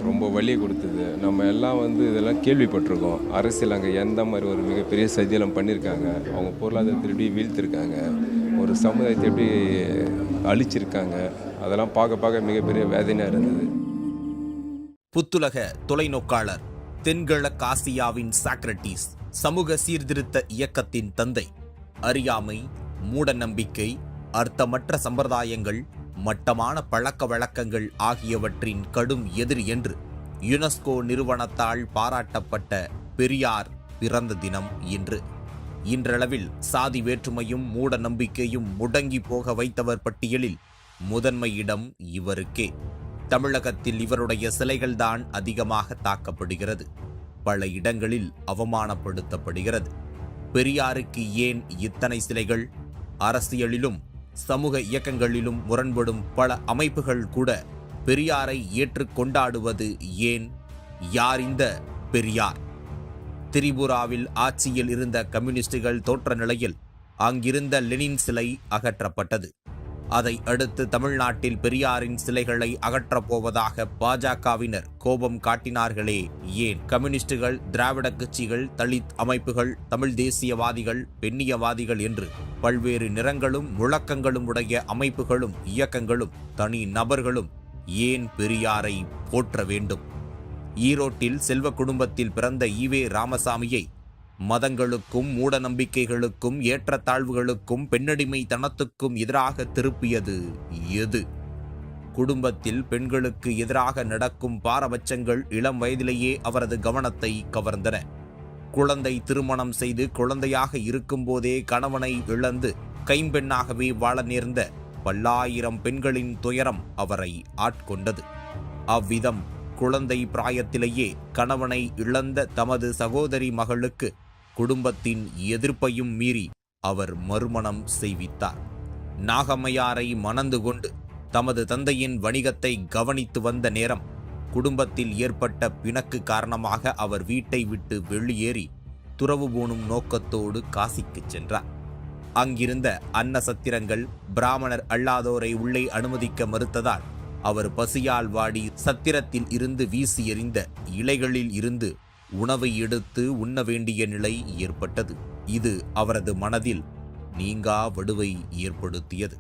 ரொம்ப வலியை கொடுத்தது. நம்ம எல்லாம் இதெல்லாம் கேள்விப்பட்டிருக்கோம். அரசியல் அங்கே எந்த மாதிரி ஒரு மிகப்பெரிய சதியெல்லாம் பண்ணியிருக்காங்க. அவங்க பொருளாதாரத்தை எப்படி வீழ்த்திருக்காங்க. ஒரு சமுதாயத்தை எப்படி அழிச்சிருக்காங்க. அதெல்லாம் பார்க்க பார்க்க மிகப்பெரிய வேதனையாக இருந்தது. புத்துலக தொலைநோக்காளர், தென்கிழக்காசியாவின் சாக்ரட்டிஸ், சமூக சீர்திருத்த இயக்கத்தின் தந்தை, அறியாமை, மூட நம்பிக்கை, அர்த்தமற்ற சம்பிரதாயங்கள், மட்டமான பழக்க வழக்கங்கள் ஆகியவற்றின் கடும் எதிரி என்று யுனெஸ்கோ நிறுவனத்தால் பாராட்டப்பட்ட பெரியார் பிறந்த தினம் இன்று. இன்றளவில் சாதி வேற்றுமையும் மூட நம்பிக்கையும் முடங்கி போக வைத்தவர் பட்டியலில் முதன்மை இடம் இவருக்கே. தமிழகத்தில் இவருடைய சிலைகள்தான் அதிகமாக தாக்கப்படுகிறது, பல இடங்களில் அவமானப்படுத்தப்படுகிறது. பெரியாருக்கு ஏன் இத்தனை சிலைகள்? அரசியலிலும் சமூக இயக்கங்களிலும் முரண்படும் பல அமைப்புகள் கூட பெரியாரை ஏற்று கொண்டாடுவது ஏன்? யார் இந்த பெரியார்? திரிபுராவில் ஆட்சியில் இருந்த கம்யூனிஸ்டுகள் தோற்ற நிலையில் அங்கிருந்த லெனின் சிலை அகற்றப்பட்டது. அதை அடுத்து தமிழ்நாட்டில் பெரியாரின் சிலைகளை அகற்றப் போவதாக பாஜகவினர் கோபம் காட்டினார்களே ஏன்? கம்யூனிஸ்டுகள், திராவிட கட்சிகள், தலித் அமைப்புகள், தமிழ் தேசியவாதிகள், பெண்ணியவாதிகள் என்று பல்வேறு நிறங்களும் முழக்கங்களும் உடைய அமைப்புகளும் இயக்கங்களும் தனி நபர்களும் ஏன் பெரியாரை போற்ற வேண்டும்? ஈரோட்டில் செல்வ குடும்பத்தில் பிறந்த ஈவே ராமசாமியை மதங்களுக்கும் மூட நம்பிக்கைகளுக்கும் ஏற்றத்தாழ்வுகளுக்கும் பெண்ணடிமைத்தனத்துக்கும் எதிராக திருப்பியது எது? குடும்பத்தில் பெண்களுக்கு எதிராக நடக்கும் பாரபட்சங்கள் இளம் வயதிலேயே அவரது கவனத்தை கவர்ந்தன. குழந்தை திருமணம் செய்து குழந்தையாக இருக்கும்போதே கணவனை இழந்து கைம்பெண்ணாகவே வாழ நேர்ந்த பல்லாயிரம் பெண்களின் துயரம் அவரை ஆட்கொண்டது. அவ்விதம் குழந்தை பிராயத்திலேயே கணவனை இழந்த தமது சகோதரி மகளுக்கு குடும்பத்தின் எதிர்ப்பையும் மீறி அவர் மறுமணம் செய்வித்தார். நாகம்மையாரை மணந்து கொண்டு தமது தந்தையின் வணிகத்தை கவனித்து வந்த நேரம் குடும்பத்தில் ஏற்பட்ட பிணக்கு காரணமாக அவர் வீட்டை விட்டு வெளியேறி துறவு பூணும் நோக்கத்தோடு காசிக்கு சென்றார். அங்கிருந்த அன்ன சத்திரங்கள் பிராமணர் அல்லாதோரை உள்ளே அனுமதிக்க மறுத்ததால் அவர் பசியால் வாடி சத்திரத்தில் இருந்து வீசி எறிந்த இலைகளில் இருந்து உணவை எடுத்து உண்ண வேண்டிய நிலை ஏற்பட்டது. இது அவரது மனதில் நீங்கா வடுவை ஏற்படுத்தியது.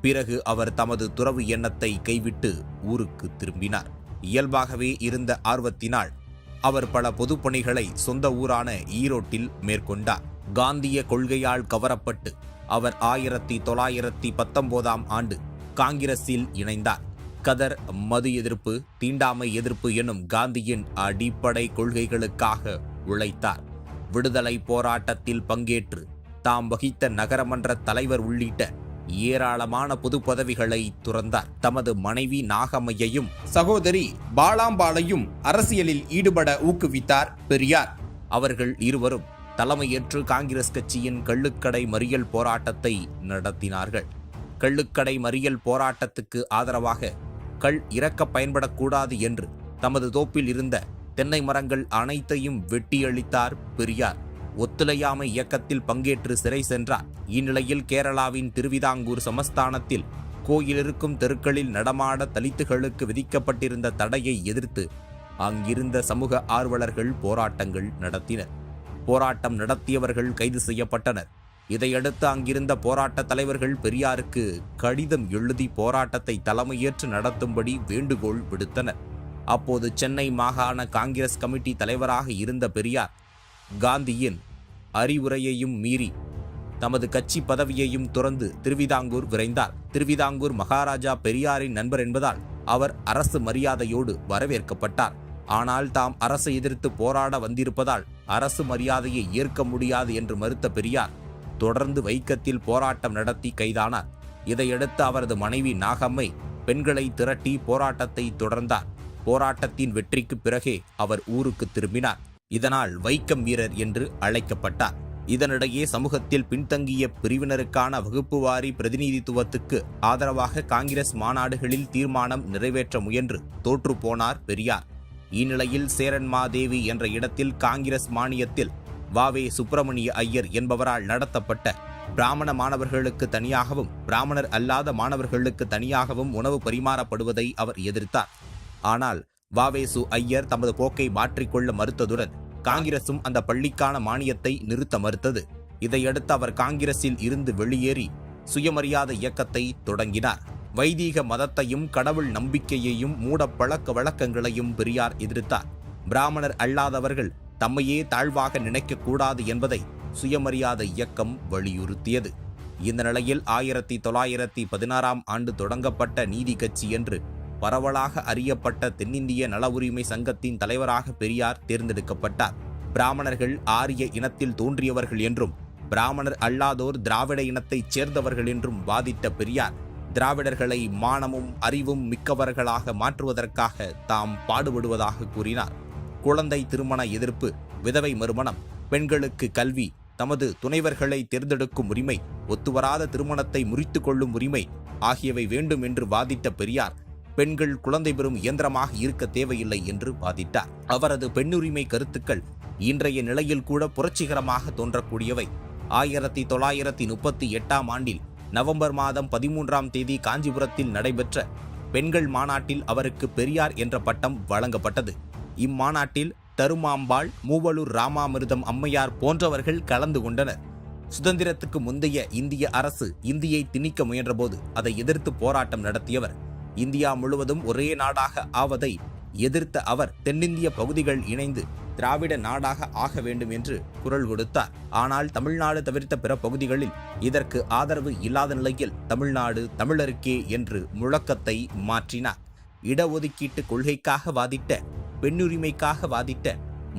பிறகு அவர் தமது துறவு எண்ணத்தை கைவிட்டு ஊருக்கு திரும்பினார். இயல்பாகவே இருந்த ஆர்வத்தினால் அவர் பல பொதுப்பணிகளை சொந்த ஊரான ஈரோட்டில் மேற்கொண்டார். காந்திய கொள்கையால் கவரப்பட்டு அவர் 1919 ஆண்டு காங்கிரஸில் இணைந்தார். கதர், மது எதிர்ப்பு, தீண்டாமை எதிர்ப்பு எனும் காந்தியின் அடிப்படை கொள்கைகளுக்காக உழைத்தார். விடுதலை போராட்டத்தில் பங்கேற்று தாம் வகித்த நகரமன்ற தலைவர் உள்ளிட்ட ஏராளமான பொது பதவிகளை துறந்தார். தமது மனைவி நாகம்மையையும் சகோதரி பாலாம்பாளையும் அரசியலில் ஈடுபட ஊக்குவித்தார் பெரியார். அவர்கள் இருவரும் தலைமையேற்று காங்கிரஸ் கட்சியின் கள்ளுக்கடை மறியல் போராட்டத்தை நடத்தினார்கள். கள்ளுக்கடை மறியல் போராட்டத்துக்கு ஆதரவாக கள் இறக்க பயன்படக்கூடாது என்று தமது தோப்பில் இருந்த தென்னை மரங்கள் அனைத்தையும் வெட்டியளித்தார் பெரியார். ஒத்துழையாமை இயக்கத்தில் பங்கேற்று சிறை சென்றார். இந்நிலையில் கேரளாவின் திருவிதாங்கூர் சமஸ்தானத்தில் கோயில் இருக்கும் தெருக்களில் நடமாட தலித்துகளுக்கு விதிக்கப்பட்டிருந்த தடையை எதிர்த்து அங்கிருந்த சமூக ஆர்வலர்கள் போராட்டங்கள் நடத்தினர். போராட்டம் நடத்தியவர்கள் கைது செய்யப்பட்டனர். இதையடுத்து அங்கிருந்த போராட்ட தலைவர்கள் பெரியாருக்கு கடிதம் எழுதி போராட்டத்தை தலைமையேற்று நடத்தும்படி வேண்டுகோள் விடுத்தனர். அப்போது சென்னை மாகாண காங்கிரஸ் கமிட்டி தலைவராக இருந்த பெரியார் காந்தியின் அறிவுரையையும் மீறி தமது கட்சி பதவியையும் துறந்து திருவிதாங்கூர் விரைந்தார். திருவிதாங்கூர் மகாராஜா பெரியாரின் நண்பர் என்பதால் அவர் அரசு மரியாதையோடு வரவேற்கப்பட்டார். ஆனால் தாம் அரசை எதிர்த்து போராட வந்திருப்பதால் அரசு மரியாதையை ஏற்க முடியாது என்று மறுத்த பெரியார் தொடர்ந்து வைக்கத்தில் போராட்டம் நடத்தி கைதானார். இதையடுத்து அவரது மனைவி நாகம்மை பெண்களை திரட்டி போராட்டத்தை தொடர்ந்தார். போராட்டத்தின் வெற்றிக்கு பிறகே அவர் ஊருக்கு திரும்பினார். இதனால் வைக்கம் வீரர் என்று அழைக்கப்பட்டார். இதனிடையே சமூகத்தில் பின்தங்கிய பிரிவினருக்கான வகுப்புவாரி பிரதிநிதித்துவத்துக்கு ஆதரவாக காங்கிரஸ் மாநாடுகளில் தீர்மானம் நிறைவேற்ற முயன்று தோற்று போனார் பெரியார். இந்நிலையில் சேரன்மாதேவி என்ற இடத்தில் காங்கிரஸ் மானியத்தில் வாவே சுப்பிரமணிய ஐயர் என்பவரால் நடத்தப்பட்ட பிராமண மாணவர்களுக்கு தனியாகவும் பிராமணர் அல்லாத மாணவர்களுக்கு தனியாகவும் உணவு பரிமாறப்படுவதை அவர் எதிர்த்தார். ஆனால் வாவேசு ஐயர் தமது போக்கை மாற்றிக்கொள்ள மறுத்ததுடன் காங்கிரசும் அந்த பள்ளிக்கான மானியத்தை நிறுத்த மறுத்தது. இதையடுத்து அவர் காங்கிரஸில் இருந்து வெளியேறி சுயமரியாதை இயக்கத்தை தொடங்கினார். வைதீக மதத்தையும் கடவுள் நம்பிக்கையையும் மூட பழக்க வழக்கங்களையும் பெரியார் எதிர்த்தார். பிராமணர் அல்லாதவர்கள் தம்மையே தாழ்வாக நினைக்கக்கூடாது என்பதை சுயமரியாதை இயக்கம் வலியுறுத்தியது. இந்த நிலையில் 1916ஆம் ஆண்டு தொடங்கப்பட்ட நீதி கட்சி என்று பரவலாக அறியப்பட்ட தென்னிந்திய நல உரிமை சங்கத்தின் தலைவராக பெரியார் தேர்ந்தெடுக்கப்பட்டார். பிராமணர்கள் ஆரிய இனத்தில் தோன்றியவர்கள் என்றும் பிராமணர் அல்லாதோர் திராவிட இனத்தைச் சேர்ந்தவர்கள் என்றும் வாதிட்ட பெரியார் திராவிடர்களை மானமும் அறிவும் மிக்கவர்களாக மாற்றுவதற்காக தாம் பாடுபடுவதாக கூறினார். குழந்தை திருமண எதிர்ப்பு, விதவை மறுமணம், பெண்களுக்கு கல்வி, தமது துணைவர்களை தேர்ந்தெடுக்கும் உரிமை, ஒத்துவராத திருமணத்தை முறித்து கொள்ளும் உரிமை ஆகியவை வேண்டும் என்று வாதிட்ட பெரியார் பெண்கள் குழந்தை பெறும் இயந்திரமாக இருக்க தேவையில்லை என்று வாதிட்டார். அவரது பெண்ணுரிமை கருத்துக்கள் இன்றைய நிலையில் கூட புரட்சிகரமாக தோன்றக்கூடியவை. 1938ஆம் ஆண்டில் நவம்பர் மாதம் 13ஆம் தேதி காஞ்சிபுரத்தில் நடைபெற்ற பெண்கள் மாநாட்டில் அவருக்கு பெரியார் என்ற பட்டம் வழங்கப்பட்டது. இம்மாநாட்டில் தருமாம்பாள், மூவலூர் ராமாமிர்தம் அம்மையார் போன்றவர்கள் கலந்து கொண்டனர். சுதந்திரத்துக்கு முந்தைய இந்திய அரசு இந்தியை திணிக்க முயன்றபோது அதை எதிர்த்து போராட்டம் நடத்தியவர். இந்தியா முழுவதும் ஒரே நாடாக ஆவதை எதிர்த்த அவர் தென்னிந்திய பகுதிகள் இணைந்து திராவிட நாடாக ஆக வேண்டும் என்று குரல் கொடுத்தார். ஆனால் தமிழ்நாடு தவிர்த்த பிற பகுதிகளில் இதற்கு ஆதரவு இல்லாத நிலையில் தமிழ்நாடு தமிழருக்கே என்று முழக்கத்தை மாற்றினார். இடஒதுக்கீட்டு கொள்கைக்காக வாதிட்ட, பெண்ணுரிமைக்காக வாதிட்ட,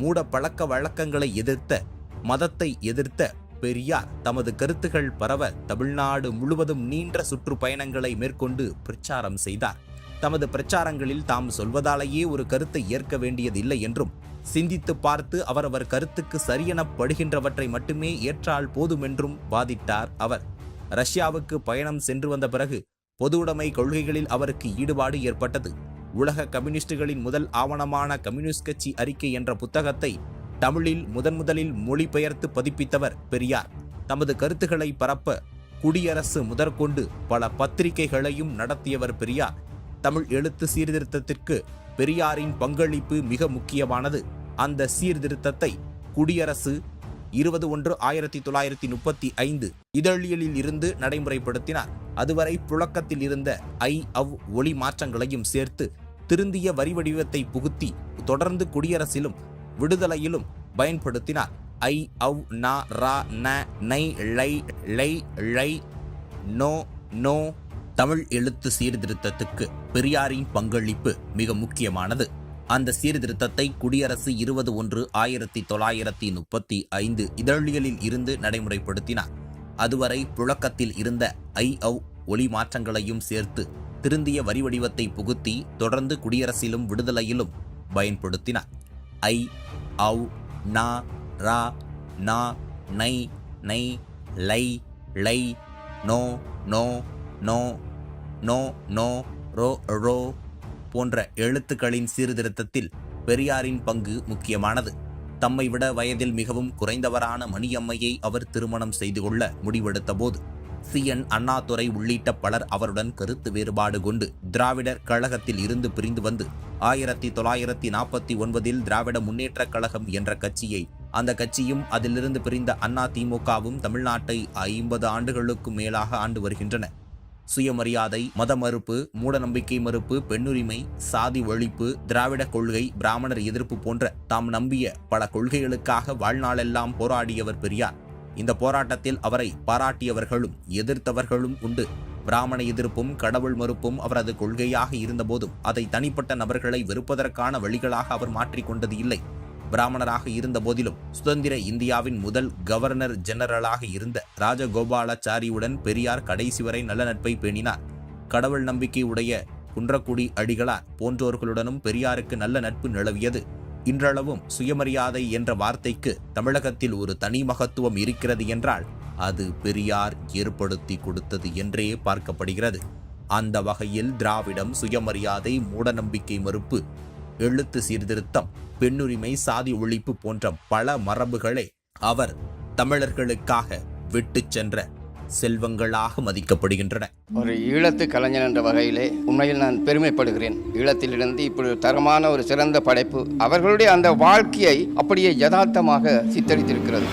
மூட பழக்க வழக்கங்களை எதிர்த்த, மதத்தை எதிர்த்த பெரியார் தமது கருத்துகள் பரவ தமிழ்நாடு முழுவதும் நீண்ட சுற்றுப்பயணங்களை மேற்கொண்டு பிரச்சாரம் செய்தார். தமது பிரச்சாரங்களில் தாம் சொல்வதாலேயே ஒரு கருத்தை ஏற்க வேண்டியதில்லை என்றும், சிந்தித்து பார்த்து அவரவர் கருத்துக்கு சரியெனப்படுகின்றவற்றை மட்டுமே ஏற்றால் போதுமென்றும் வாதிட்டார் அவர். ரஷ்யாவுக்கு பயணம் சென்று வந்த பிறகு பொதுவுடைமை கொள்கைகளில் அவருக்கு ஈடுபாடு ஏற்பட்டது. உலக கம்யூனிஸ்டுகளின் முதல் ஆவணமான கம்யூனிஸ்ட் கட்சி அறிக்கை என்ற புத்தகத்தை தமிழில் முதன்முதலில் மொழிபெயர்த்து பதிப்பித்தவர் பெரியார். தமது கருத்துக்களை பரப்ப குடியரசு முதற்கொண்டு பல பத்திரிகைகளையும் நடத்தியவர் பெரியார். தமிழ் எழுத்து சீர்திருத்தத்திற்கு பெரியாரின் பங்களிப்பு மிக முக்கியமானது. அந்த சீர்திருத்தத்தை குடியரசு 20/1/1935 இதழியலில் இருந்து நடைமுறைப்படுத்தினார். அதுவரை புழக்கத்தில் இருந்த ஐ அவ் ஒளி மாற்றங்களையும் சேர்த்து திருந்திய வரி வடிவத்தை புகுத்தி தொடர்ந்து குடியரசிலும் விடுதலையிலும் பயன்படுத்தினார். ஐ அவ் நா ரா ந நை ழை ழை ழை நோ நோ. தமிழ் எழுத்து சீர்திருத்தத்துக்கு பெரியாரின் பங்களிப்பு மிக முக்கியமானது. அந்த சீர்திருத்தத்தை குடியரசு 20/1/1935 இதழியலில் இருந்து நடைமுறைப்படுத்தினார். அதுவரை புழக்கத்தில் இருந்த ஐ அவ் ஒளி மாற்றங்களையும் சேர்த்து திருந்திய வரி வடிவத்தை புகுத்தி தொடர்ந்து குடியரசிலும் விடுதலையிலும் பயன்படுத்தினார். ஐ அவ் நா ரா நா நை நை லை ளை நோ நோ நோ நோ நோ ரோ ரோ போன்ற எழுத்துக்களின் சீர்திருத்தத்தில் பெரியாரின் பங்கு முக்கியமானது. தம்மை விட வயதில் மிகவும் குறைந்தவரான மணியம்மையை அவர் திருமணம் செய்து கொள்ள முடிவெடுத்த போது CN அண்ணாதுரை உள்ளிட்ட பலர் அவருடன் கருத்து வேறுபாடு கொண்டு திராவிடர் கழகத்தில் இருந்து பிரிந்து வந்து 1949 திராவிட முன்னேற்றக் கழகம் என்ற கட்சியை, அந்த கட்சியும் அதிலிருந்து பிரிந்த அதிமுகவும் தமிழ்நாட்டை 50 ஆண்டுகளுக்கும் மேலாக ஆண்டு வருகின்றன. சுயமரியாதை, மத மறுப்பு, மூடநம்பிக்கை மறுப்பு, பெண்ணுரிமை, சாதி ஒழிப்பு, திராவிட கொள்கை, பிராமணர் எதிர்ப்பு போன்ற தாம் நம்பிய பல கொள்கைகளுக்காக வாழ்நாளெல்லாம் போராடியவர் பெரியார். இந்த போராட்டத்தில் அவரை பாராட்டியவர்களும் எதிர்த்தவர்களும் உண்டு. பிராமண எதிர்ப்பும் கடவுள் மறுப்பும் அவரது கொள்கையாக இருந்தபோதும் அதை தனிப்பட்ட நபர்களை வெறுப்பதற்கான வழிகளாக அவர் மாற்றிக்கொண்டது இல்லை. பிராமணராக இருந்த போதிலும் சுதந்திர இந்தியாவின் முதல் கவர்னர் ஜெனரலாக இருந்த ராஜகோபாலாச்சாரியுடன் பெரியார் கடைசி வரை நல்ல நட்பை பேணினார். கடவுள் நம்பிக்கை உடைய குன்றக்குடி அடிகளார் போன்றோர்களுடனும் பெரியாருக்கு நல்ல நட்பு நிலவியது. இன்றளவும் சுயமரியாதை என்ற வார்த்தைக்கு தமிழகத்தில் ஒரு தனி மகத்துவம் இருக்கிறது என்றால் அது பெரியார் ஏற்படுத்தி கொடுத்தது என்றே பார்க்கப்படுகிறது. அந்த வகையில் திராவிடம், சுயமரியாதை, மூடநம்பிக்கை மறுப்பு, எழுத்து சீர்திருத்தம், பெண்ணுரிமை, சாதி ஒழிப்பு போன்ற பல மரபுகளை அவர் தமிழர்களுக்காக விட்டு சென்ற செல்வங்களாக மதிக்கப்படுகின்றன. ஒரு ஈழத்து கலைஞன் என்ற வகையிலே உண்மையில் நான் பெருமைப்படுகிறேன். ஈழத்திலிருந்து இப்படி தரமான ஒரு சிறந்த படைப்பு அவர்களுடைய அந்த வாழ்க்கையை அப்படியே யதார்த்தமாக சித்தரித்திருக்கிறது.